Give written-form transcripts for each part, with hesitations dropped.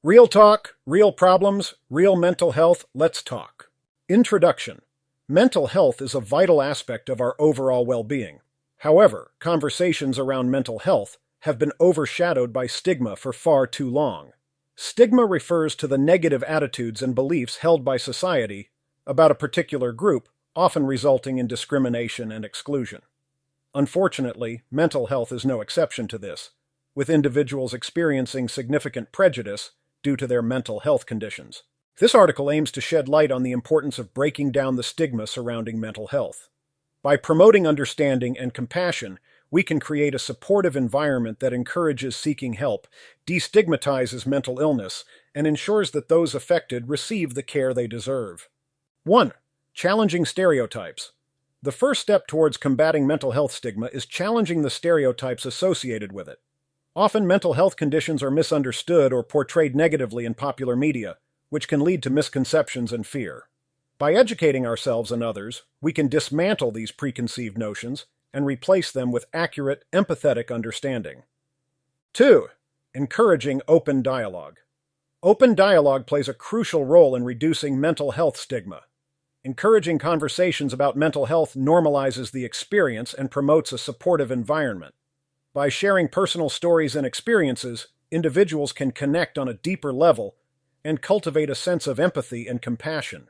Real talk, real problems, real mental health, let's talk. Introduction. Mental health is a vital aspect of our overall well-being. However, conversations around mental health have been overshadowed by stigma for far too long. Stigma refers to the negative attitudes and beliefs held by society about a particular group, often resulting in discrimination and exclusion. Unfortunately, mental health is no exception to this, with individuals experiencing significant prejudice due to their mental health conditions. This article aims to shed light on the importance of breaking down the stigma surrounding mental health. By promoting understanding and compassion, we can create a supportive environment that encourages seeking help, destigmatizes mental illness, and ensures that those affected receive the care they deserve. 1. Challenging stereotypes. The first step towards combating mental health stigma is challenging the stereotypes associated with it. Often, mental health conditions are misunderstood or portrayed negatively in popular media, which can lead to misconceptions and fear. By educating ourselves and others, we can dismantle these preconceived notions and replace them with accurate, empathetic understanding. 2. Encouraging open dialogue. Open dialogue plays a crucial role in reducing mental health stigma. Encouraging conversations about mental health normalizes the experience and promotes a supportive environment. By sharing personal stories and experiences, individuals can connect on a deeper level and cultivate a sense of empathy and compassion.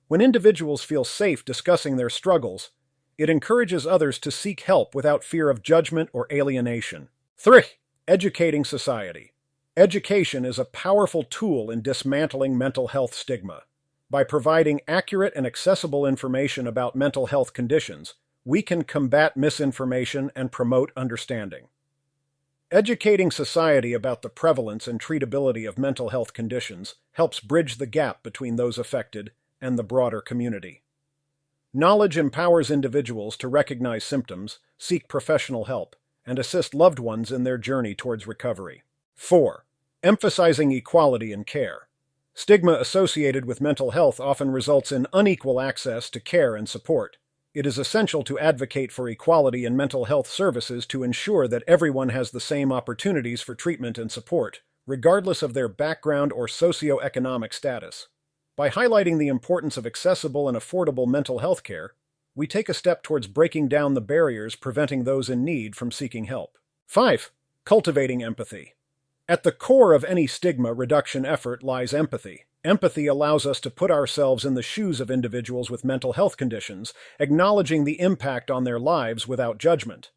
When individuals feel safe discussing their struggles, it encourages others to seek help without fear of judgment or alienation. 3. Educating society. Education is a powerful tool in dismantling mental health stigma. By providing accurate and accessible information about mental health conditions, we can combat misinformation and promote understanding. Educating society about the prevalence and treatability of mental health conditions helps bridge the gap between those affected and the broader community. Knowledge empowers individuals to recognize symptoms, seek professional help, and assist loved ones in their journey towards recovery. 4. Emphasizing equality in care. Stigma associated with mental health often results in unequal access to care and support. It is essential to advocate for equality in mental health services to ensure that everyone has the same opportunities for treatment and support, regardless of their background or socioeconomic status. By highlighting the importance of accessible and affordable mental health care, we take a step towards breaking down the barriers preventing those in need from seeking help. 5. Cultivating empathy. At the core of any stigma reduction effort lies empathy. Empathy allows us to put ourselves in the shoes of individuals with mental health conditions, acknowledging the impact on their lives without judgment.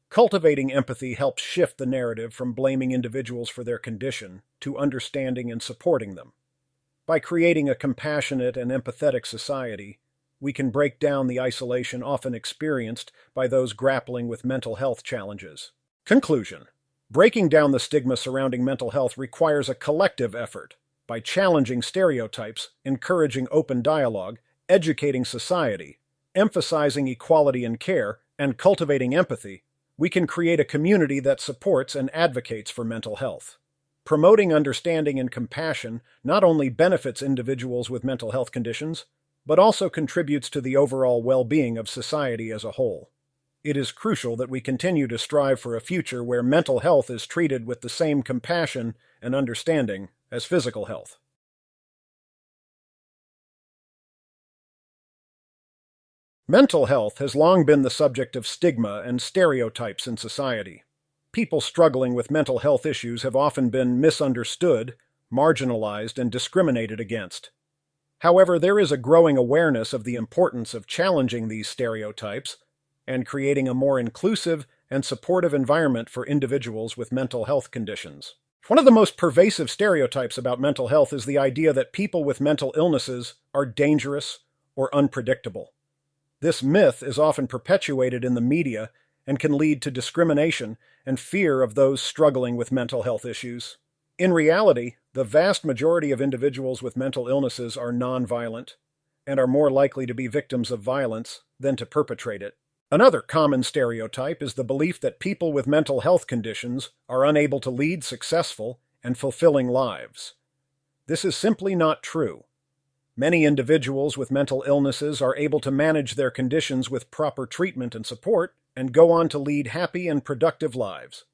Cultivating empathy helps shift the narrative from blaming individuals for their condition to understanding and supporting them. By creating a compassionate and empathetic society, we can break down the isolation often experienced by those grappling with mental health challenges. Conclusion. Breaking down the stigma surrounding mental health requires a collective effort. By challenging stereotypes, encouraging open dialogue, educating society, emphasizing equality in care, and cultivating empathy, we can create a community that supports and advocates for mental health. Promoting understanding and compassion not only benefits individuals with mental health conditions, but also contributes to the overall well-being of society as a whole. It is crucial that we continue to strive for a future where mental health is treated with the same compassion and understanding as physical health. Mental health has long been the subject of stigma and stereotypes in society. People struggling with mental health issues have often been misunderstood, marginalized, and discriminated against. However, there is a growing awareness of the importance of challenging these stereotypes and creating a more inclusive and supportive environment for individuals with mental health conditions. One of the most pervasive stereotypes about mental health is the idea that people with mental illnesses are dangerous or unpredictable. This myth is often perpetuated in the media and can lead to discrimination and fear of those struggling with mental health issues. In reality, the vast majority of individuals with mental illnesses are nonviolent and are more likely to be victims of violence than to perpetrate it. Another common stereotype is the belief that people with mental health conditions are unable to lead successful and fulfilling lives. This is simply not true. Many individuals with mental illnesses are able to manage their conditions with proper treatment and support and go on to lead happy and productive lives.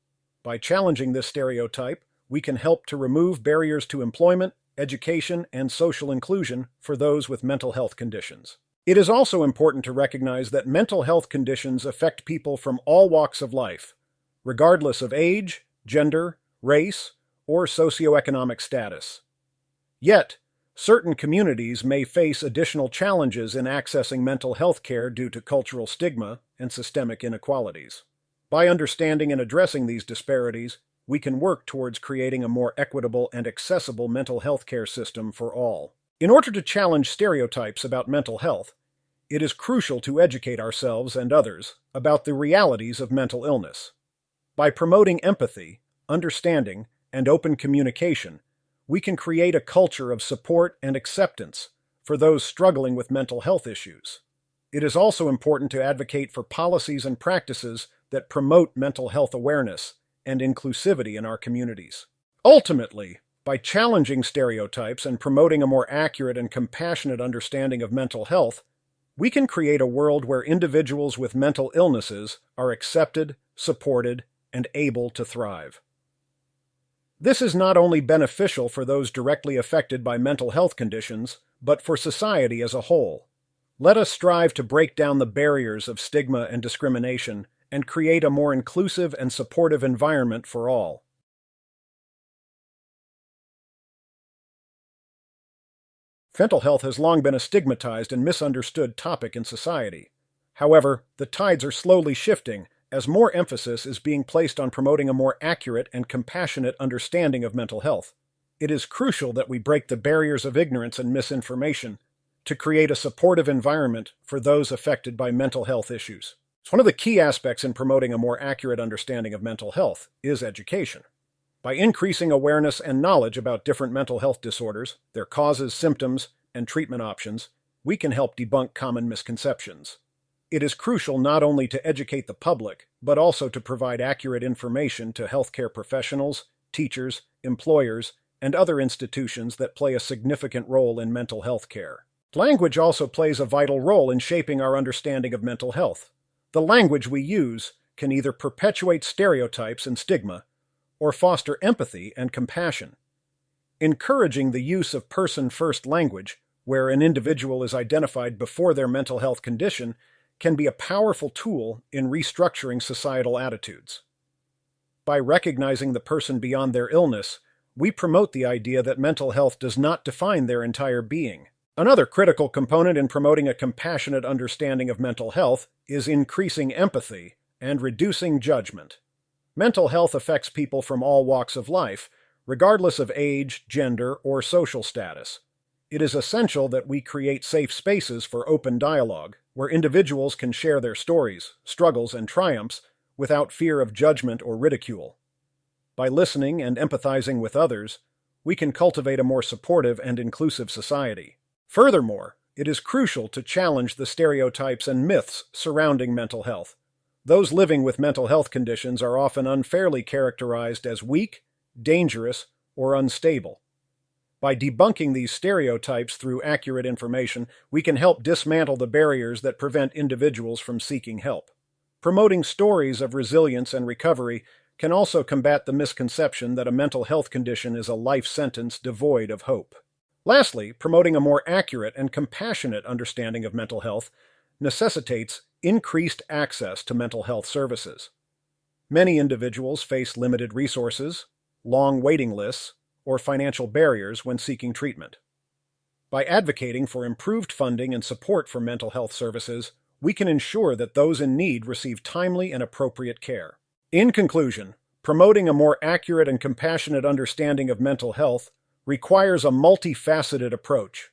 By challenging this stereotype, we can help to remove barriers to employment, education, and social inclusion for those with mental health conditions. It is also important to recognize that mental health conditions affect people from all walks of life, regardless of age, gender, race, or socioeconomic status. Yet, certain communities may face additional challenges in accessing mental health care due to cultural stigma and systemic inequalities. By understanding and addressing these disparities, we can work towards creating a more equitable and accessible mental health care system for all. In order to challenge stereotypes about mental health, it is crucial to educate ourselves and others about the realities of mental illness. By promoting empathy, understanding, and open communication, we can create a culture of support and acceptance for those struggling with mental health issues. It is also important to advocate for policies and practices that promote mental health awareness and inclusivity in our communities. Ultimately, by challenging stereotypes and promoting a more accurate and compassionate understanding of mental health, we can create a world where individuals with mental illnesses are accepted, supported, and able to thrive. This is not only beneficial for those directly affected by mental health conditions, but for society as a whole. Let us strive to break down the barriers of stigma and discrimination and create a more inclusive and supportive environment for all. Mental health has long been a stigmatized and misunderstood topic in society. However, the tides are slowly shifting as more emphasis is being placed on promoting a more accurate and compassionate understanding of mental health. It is crucial that we break the barriers of ignorance and misinformation to create a supportive environment for those affected by mental health issues. So one of the key aspects in promoting a more accurate understanding of mental health is education. By increasing awareness and knowledge about different mental health disorders, their causes, symptoms, and treatment options, we can help debunk common misconceptions. It is crucial not only to educate the public, but also to provide accurate information to healthcare professionals, teachers, employers, and other institutions that play a significant role in mental health care. Language also plays a vital role in shaping our understanding of mental health. The language we use can either perpetuate stereotypes and stigma, or foster empathy and compassion. Encouraging the use of person-first language, where an individual is identified before their mental health condition, can be a powerful tool in restructuring societal attitudes. By recognizing the person beyond their illness, we promote the idea that mental health does not define their entire being. Another critical component in promoting a compassionate understanding of mental health is increasing empathy and reducing judgment. Mental health affects people from all walks of life, regardless of age, gender, or social status. It is essential that we create safe spaces for open dialogue, where individuals can share their stories, struggles, and triumphs without fear of judgment or ridicule. By listening and empathizing with others, we can cultivate a more supportive and inclusive society. Furthermore, it is crucial to challenge the stereotypes and myths surrounding mental health. Those living with mental health conditions are often unfairly characterized as weak, dangerous, or unstable. By debunking these stereotypes through accurate information, we can help dismantle the barriers that prevent individuals from seeking help. Promoting stories of resilience and recovery can also combat the misconception that a mental health condition is a life sentence devoid of hope. Lastly, promoting a more accurate and compassionate understanding of mental health necessitates increased access to mental health services. Many individuals face limited resources, long waiting lists, or financial barriers when seeking treatment. By advocating for improved funding and support for mental health services, we can ensure that those in need receive timely and appropriate care. In conclusion, promoting a more accurate and compassionate understanding of mental health requires a multifaceted approach.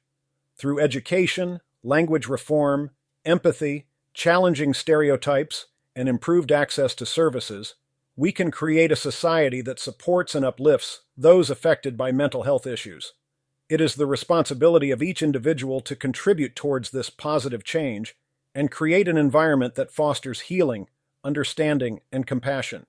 Through education, language reform, empathy, challenging stereotypes, and improved access to services, we can create a society that supports and uplifts those affected by mental health issues. It is the responsibility of each individual to contribute towards this positive change and create an environment that fosters healing, understanding, and compassion.